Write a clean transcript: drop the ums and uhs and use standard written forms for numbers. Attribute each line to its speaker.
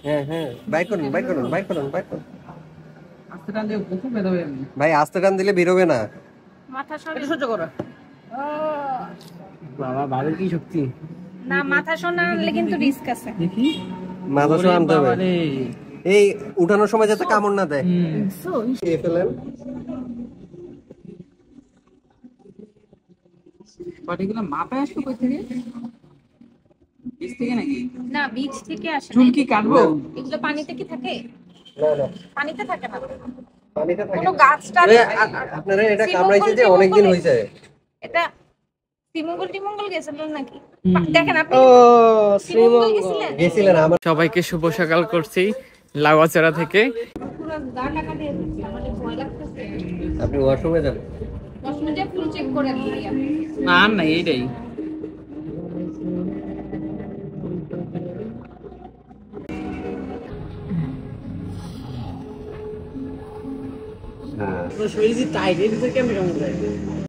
Speaker 1: হ্যাঁ হ্যাঁ, বাইক করুন বাইক করুন বাইক করুন বাইক করুন।
Speaker 2: আস্তে টান দিয়ে প্রচুর ব্যথা হবে।
Speaker 1: ভাই আস্তে টান দিলে বেরোবে না।
Speaker 3: মাথা সরে
Speaker 2: এটা সহ্য করো। বাবা বাবার কি শক্তি।
Speaker 3: না, মাথা শোনালে কিন্তু রিস্ক আছে।
Speaker 2: দেখি
Speaker 1: মাথা সহ আনতে হবে। এই উঠানোর সময় যাতে কামড় না দেয়। খেয়ে ফেলেন।
Speaker 2: পাটিগুলো মাথায় আসবে কই থেকে? বীজ থেকে নাকি?
Speaker 3: না, বীজ থেকে আসে না।
Speaker 2: চুল কি কাটবো?
Speaker 3: এগুলো পানিতে কি থাকে?
Speaker 1: না না,
Speaker 3: পানিতে থাকে না।
Speaker 1: পানিতে থাকে
Speaker 3: কোনো
Speaker 1: না।
Speaker 3: গাছটা
Speaker 1: আপনারা এটা কামড়াইছে যে অনেকদিন হয়েছে।
Speaker 3: এটা শ্রীমঙ্গল গেছিলেন নাকি? দেখেন আপনি
Speaker 1: ও
Speaker 3: শ্রীমঙ্গল
Speaker 1: গেছিলেন আমার।
Speaker 2: সবাইকে শুভ সকাল করছি লাউয়াচড়া থেকে।
Speaker 3: পুরো গা টাকা দিয়ে দিচ্ছি, আমাদের ভয় লাগতেছে।
Speaker 1: আপনি ওয়াশরুমে যান।
Speaker 3: ওয়াশরুমে ফুল চেক করে দিই।
Speaker 2: না না এইটাই।
Speaker 1: হ্যাঁ
Speaker 2: শরীর যে টাইট এর থেকে আমি কেমন